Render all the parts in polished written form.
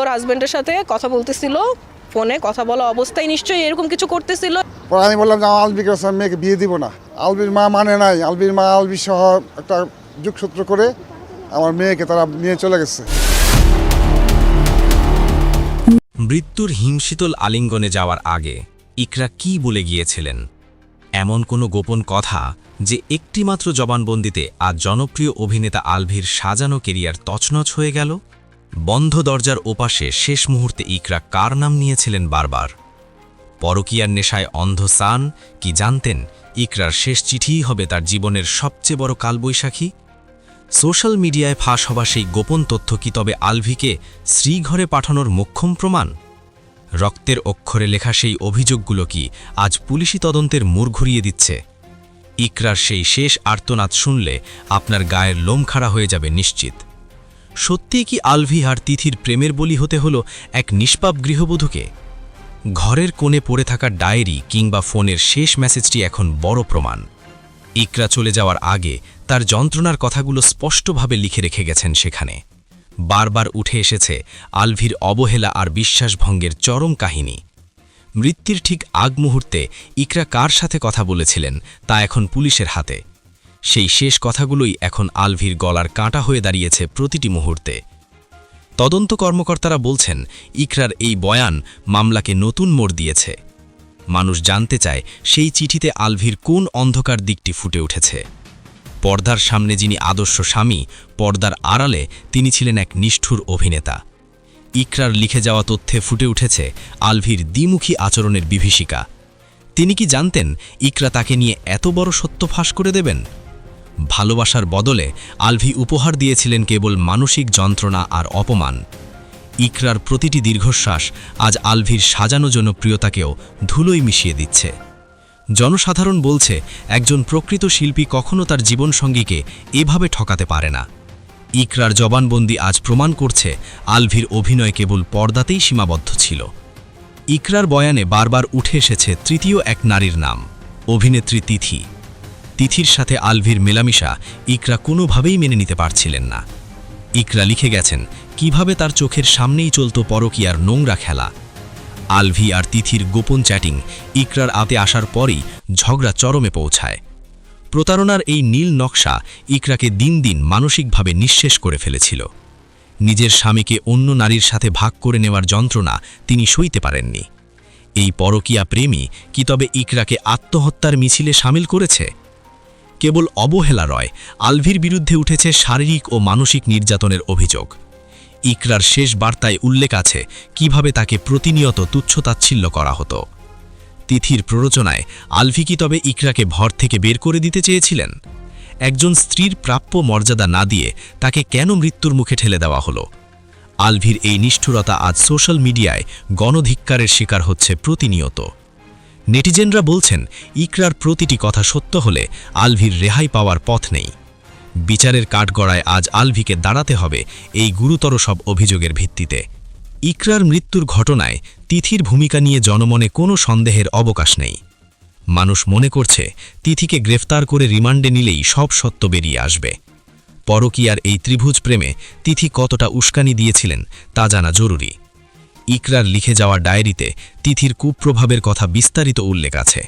ওর হাজবেন্ডের সাথে কথা বলতেছিল, ফোনে কথা বলা অবস্থায় নিশ্চয়ই এরকম কিছু করতেছিল। পরে আমি বললাম যে আলবিকে মেয়েকে বিয়ে দিব না। আলবির মা মানে নাই, আলবির মা আলবি সহ একটা যোগসূত্র করে আমার মেয়েকে তারা নিয়ে চলে গেছে। মৃত্যুর হিমশীতল আলিঙ্গনে যাওয়ার আগে ইকরা কি বলে গিয়েছিলেন? এমন কোনো গোপন কথা যে একটিমাত্র জবানবন্দিতে আজ জনপ্রিয় অভিনেতা আলভির সাজানো কেরিয়ার তছনছ হয়ে গেল? বন্ধ দরজার ওপাশে শেষ মুহূর্তে ইকরা কার নাম নিয়েছিলেন বারবার? পরকীয়ার নেশায় অন্ধ সান কি জানতেন ইকরার শেষ চিঠিই হবে তার জীবনের সবচেয়ে বড় কালবৈশাখী? সোশ্যাল মিডিয়ায় ফাঁস হওয়া সেই গোপন তথ্য কি তবে আলভিকে শ্রীঘরে পাঠানোর মোক্ষম প্রমাণ? রক্তের অক্ষরে লেখা সেই অভিযোগগুলো কি আজ পুলিশি তদন্তের মোড় ঘুরিয়ে দিচ্ছে? ইকরার সেই শেষ আর্তনাদ শুনলে আপনার গায়ের লোম খাড়া হয়ে যাবে নিশ্চিত। সত্যিই কি আলভি আর তিথির প্রেমের বলি হতে হলো এক নিষ্পাপ গৃহবধূকে? ঘরের কোণে পড়ে থাকা ডায়েরি কিংবা ফোনের শেষ মেসেজটি এখন বড় প্রমাণ। ইকরা চলে যাওয়ার আগে তার যন্ত্রণার কথাগুলো স্পষ্টভাবে লিখে রেখে গেছেন সেখানে। বারবার উঠে এসেছে আলভির অবহেলা আর বিশ্বাসভঙ্গের চরম কাহিনী। মৃত্যুর ঠিক আগ মুহূর্তে ইকরা কার সাথে কথা বলেছিলেন তা এখন পুলিশের হাতে। সেই শেষ কথাগুলোই এখন আলভির গলার কাঁটা হয়ে দাঁড়িয়েছে প্রতিটি মুহূর্তে। তদন্ত কর্মকর্তারা বলছেন ইকরার এই বয়ান মামলাকে নতুন মোড় দিয়েছে। মানুষ জানতে চায় সেই চিঠিতে আলভির কোন অন্ধকার দিকটি ফুটে উঠেছে। পর্দার সামনে যিনি আদর্শ স্বামী, পর্দার আড়ালে তিনি ছিলেন এক নিষ্ঠুর অভিনেতা। ইকরার লিখে যাওয়া তথ্যে ফুটে উঠেছে আলভির দ্বিমুখী আচরণের বিভীষিকা। তিনি কি জানতেন ইকরা তাকে নিয়ে এত বড় সত্য ফাঁস করে দেবেন? ভালোবাসার বদলে আলভি উপহার দিয়েছিলেন কেবল মানসিক যন্ত্রণা আর অপমান। ইকরার প্রতিটি দীর্ঘশ্বাস আজ আলভির সাজানো জনপ্রিয়তাকেও ধুলোয় মিশিয়ে দিচ্ছে। জনসাধারণ বলছে একজন প্রকৃত শিল্পী কখনো তার জীবনসঙ্গীকে এভাবে ঠকাতে পারে না। ইকরার জবানবন্দি আজ প্রমাণ করছে আলভির অভিনয় কেবল পর্দাতেই সীমাবদ্ধ ছিল। ইকরার বয়ানে বারবার উঠে এসেছে তৃতীয় এক নারীর নাম, অভিনেত্রী তিথি। তিথির সাথে আলভির মেলামেশা ইকরা কোনোভাবেই মেনে নিতে পারছিলেন না। ইকরা লিখে গেছেন কিভাবে তার চোখের সামনেই চলত পরকীয়ার নোংরা খেলা। আলভি আর তিথির গোপন চ্যাটিং ইকরার আতে আসার পরেই ঝগড়া চরমে পৌঁছায়। প্রতারণার এই নীল নকশা ইকরাকে দিন দিন মানসিকভাবে নিঃশেষ করে ফেলেছিল। নিজের স্বামীকে অন্য নারীর সাথে ভাগ করে নেওয়ার যন্ত্রণা তিনি সইতে পারেননি। এই পরকীয়া প্রেমী কি তবে ইকরাকে আত্মহত্যার মিছিলে সামিল করেছে? কেবল অবহেলা নয়, আলভির বিরুদ্ধে উঠেছে শারীরিক ও মানসিক নির্যাতনের অভিযোগ। ইকরার শেষ বার্তায় উল্লেখ আছে কিভাবে তাকে প্রতিনিয়ত তুচ্ছতাচ্ছিল্য করা হতো। তিথির প্ররোচনায় আলভি কি তবে ইকরাকে ভর থেকে বের করে দিতে চেয়েছিলেন? একজন স্ত্রীর প্রাপ্য মর্যাদা না দিয়ে তাকে কেন মৃত্যুর মুখে ঠেলে দেওয়া হলো? আলভির এই নিষ্ঠুরতা আজ সোশ্যাল মিডিয়ায় গণধিক্কারের শিকার হচ্ছে প্রতিনিয়ত। নেটিজেনরা বলছেন ইকরার প্রতিটি কথা সত্য হলে আলভির রেহাই পাওয়ার পথ নেই। বিচারের কাঠগড়ায় আজ আলভিকে দাঁড়াতে হবে এই গুরুতর সব অভিযোগের ভিত্তিতে। ইকরার মৃত্যুর ঘটনায় তিথির ভূমিকা নিয়ে জনমনে কোনো সন্দেহের অবকাশ নেই। মানুষ মনে করছে তিথিকে গ্রেফতার করে রিমান্ডে নিলেই সব সত্য বেরিয়ে আসবে। পরকীয়ার এই ত্রিভুজ প্রেমে তিথি কতটা উস্কানি দিয়েছিলেন তা জানা জরুরি। ইকরার লিখে যাওয়া ডায়েরিতে তিথির কুপ্রভাবের কথা বিস্তারিত উল্লেখ আছে।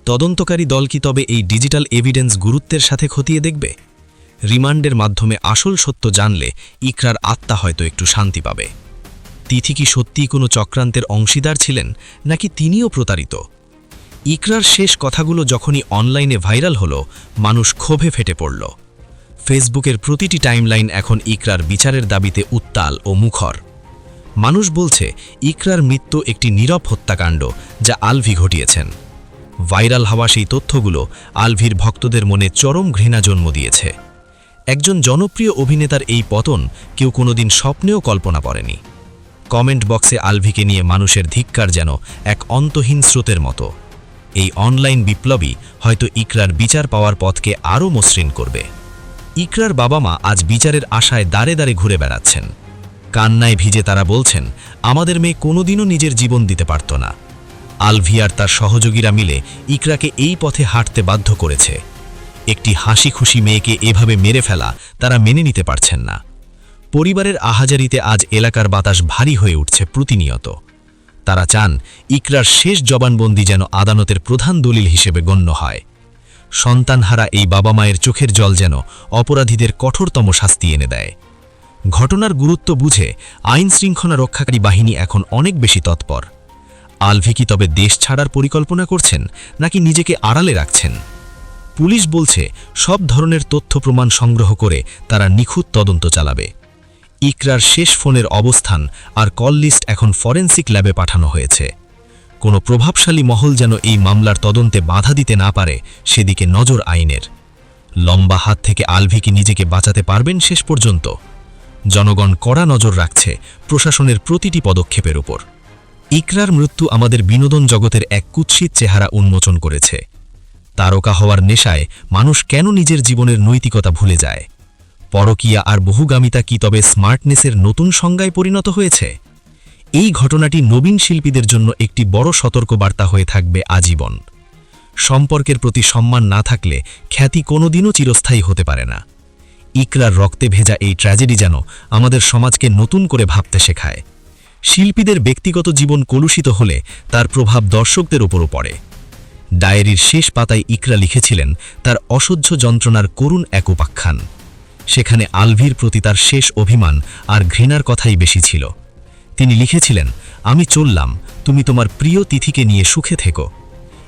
তদন্তকারী দল কি তবে এই ডিজিটাল এভিডেন্স গুরুত্বের সাথে খতিয়ে দেখবে? রিমান্ডের মাধ্যমে আসল সত্য জানলে ইকরার আত্মা হয়তো একটু শান্তি পাবে। তিথি কি সত্যিই কোনো চক্রান্তের অংশীদার ছিলেন নাকি তিনিও প্রতারিত? ইকরার শেষ কথাগুলো যখনই অনলাইনে ভাইরাল হলো, মানুষ ক্ষোভে ফেটে পড়ল। ফেসবুকের প্রতিটি টাইমলাইন এখন ইকরার বিচারের দাবিতে উত্তাল ও মুখর। মানুষ বলছে ইকরার মৃত্যু একটি নীরব হত্যাকাণ্ড যা আলভি ঘটিয়েছেন। ভাইরাল হওয়া সেই তথ্যগুলো আলভির ভক্তদের মনে চরম ঘৃণা জন্ম দিয়েছে। একজন জনপ্রিয় অভিনেতার এই পতন কেউ কোনোদিন স্বপ্নেও কল্পনা করেনি। কমেন্ট বক্সে আলভিকে নিয়ে মানুষের ধিক্কার যেন এক অন্তহীন স্রোতের মতো। এই অনলাইন বিপ্লবী হয়তো ইকরার বিচার পাওয়ার পথকে আরও মসৃণ করবে। ইকরার বাবা মা আজ বিচারের আশায় দাঁড়ে দাঁড়ে ঘুরে বেড়াচ্ছেন। কান্নায় ভিজে তারা বলছেন আমাদের মেয়ে কোনোদিনও নিজের জীবন দিতে পারত না। আলভি আর তার সহযোগীরা মিলে ইকরাকে এই পথে হাঁটতে বাধ্য করেছে। একটি হাসি খুশি মেয়েকে এভাবে মেরে ফেলা তারা মেনে নিতে পারছেন না। পরিবারের আহাজারিতে আজ এলাকার বাতাস ভারী হয়ে উঠছে প্রতিনিয়ত। তারা চান ইকরার শেষ জবানবন্দি যেন আদালতের প্রধান দলিল হিসেবে গণ্য হয়। সন্তানহারা এই বাবা মায়ের চোখের জল যেন অপরাধীদের কঠোরতম শাস্তি এনে দেয়। ঘটনার গুরুত্ব বুঝে আইন শৃঙ্খলা রক্ষাকারী বাহিনী এখন অনেক বেশি তৎপর। আলভি কি তবে দেশ ছাড়ার পরিকল্পনা করছেন নাকি নিজেকে আড়ালে রাখছেন? পুলিশ বলছে সব ধরনের তথ্য প্রমাণ সংগ্রহ করে তারা নিখুঁত তদন্ত চালাবে। ইকরার শেষ ফোনের অবস্থান আর কল লিস্ট এখন ফরেনসিক ল্যাবে পাঠানো হয়েছে। কোনো প্রভাবশালী মহল যেন এই মামলার তদন্তে বাধা দিতে না পারে সেদিকে নজর আইনের। লম্বা হাত থেকে আলভি কি নিজেকে বাঁচাতে পারবেন শেষ পর্যন্ত? জনগণ কড়া নজর রাখছে প্রশাসনের প্রতিটি পদক্ষেপের উপর। ইকরার মৃত্যু আমাদের বিনোদন জগতের এক কুৎসিত চেহারা উন্মোচন করেছে। তারকা হওয়ার নেশায় মানুষ কেন নিজের জীবনের নৈতিকতা ভুলে যায়? পরকীয়া আর বহুগামিতা কি তবে স্মার্টনেসের নতুন সংজ্ঞায় পরিণত হয়েছে? এই ঘটনাটি নবীন শিল্পীদের জন্য একটি বড় সতর্কবার্তা হয়ে থাকবে আজীবন। সম্পর্কের প্রতি সম্মান না থাকলে খ্যাতি কোনোদিনও চিরস্থায়ী হতে পারে না। ইকরার রক্তে ভেজা এই ট্র্যাজেডি যেন আমাদের সমাজকে নতুন করে ভাবতে শেখায়। শিল্পীদের ব্যক্তিগত জীবন কলুষিত হলে তার প্রভাব দর্শকদের উপরও পড়ে। ডায়েরির শেষ পাতায় ইকরা লিখেছিলেন তার অসহ্য যন্ত্রণার করুণ এক উপাখ্যান। সেখানে আলভির প্রতি তার শেষ অভিমান আর ঘৃণার কথাই বেশি ছিল। তিনি লিখেছিলেন, আমি চললাম, তুমি তোমার প্রিয় তিথিকে নিয়ে সুখে থেকো।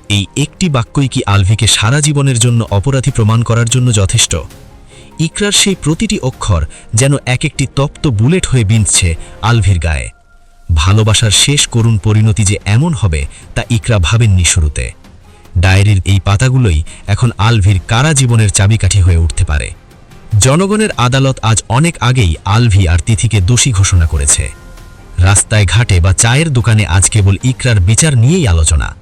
এই একটি বাক্যই কি আলভিকে সারা জীবনের জন্য অপরাধী প্রমাণ করার জন্য যথেষ্ট? ইকরার সেই প্রতিটি অক্ষর যেন এক একটি তপ্ত বুলেট হয়ে বিঁধছে আলভির গায়ে। ভালোবাসার শেষ করুণ পরিণতি যে এমন হবে তা ইকরা ভাবেননি শুরুতে। ডায়েরির এই পাতাগুলোই এখন আলভির কারা জীবনের চাবিকাঠি হয়ে উঠতে পারে। জনগণের আদালত আজ অনেক আগেই আলভি আর তিথিকে দোষী ঘোষণা করেছে। রাস্তায় ঘাটে বা চায়ের দোকানে আজ কেবল ইকরার বিচার নিয়েই আলোচনা।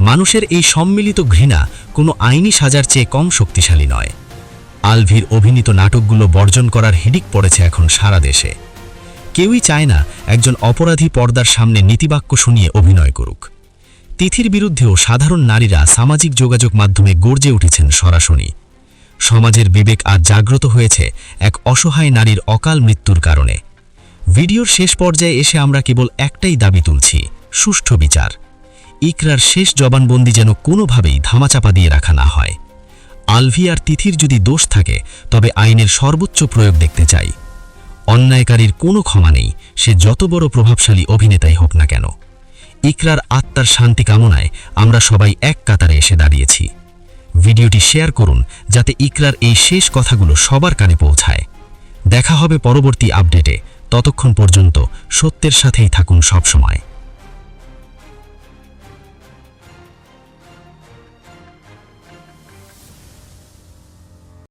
মানুষের এই সম্মিলিত ঘৃণা কোনো আইনি সাজার চেয়ে কম শক্তিশালী নয়। আলভির অভিনীত নাটকগুলো বর্জন করার হিড়িক পড়েছে এখন সারা দেশে। কেউই চায় না একজন অপরাধী পর্দার সামনে নীতিবাক্য শুনিয়ে অভিনয় করুক। তিথির বিরুদ্ধেও সাধারণ নারীরা সামাজিক যোগাযোগ মাধ্যমে গর্জে উঠেছেন সরাসরি। সমাজের বিবেক আজ জাগ্রত হয়েছে এক অসহায় নারীর অকাল মৃত্যুর কারণে। ভিডিওর শেষ পর্যায়ে এসে আমরা কেবল একটাই দাবি তুলছি, সুষ্ঠু বিচার। ইকরার শেষ জবানবন্দি যেন কোনোভাবেই ধামাচাপা দিয়ে রাখা না হয়। আলভি আর তিথির যদি দোষ থাকে তবে আইনের সর্বোচ্চ প্রয়োগ দেখতে চাই। অন্যায়কারীর কোনো ক্ষমা নেই, সে যত বড় প্রভাবশালী অভিনেতাই হোক না কেন। ইকরার আত্মার শান্তি কামনায় আমরা সবাই এক কাতারে এসে দাঁড়িয়েছি। ভিডিওটি শেয়ার করুন যাতে ইকরার এই শেষ কথাগুলো সবার কানে পৌঁছায়। দেখা হবে পরবর্তী আপডেটে। ততক্ষণ পর্যন্ত সত্যের সাথেই থাকুন সবসময়।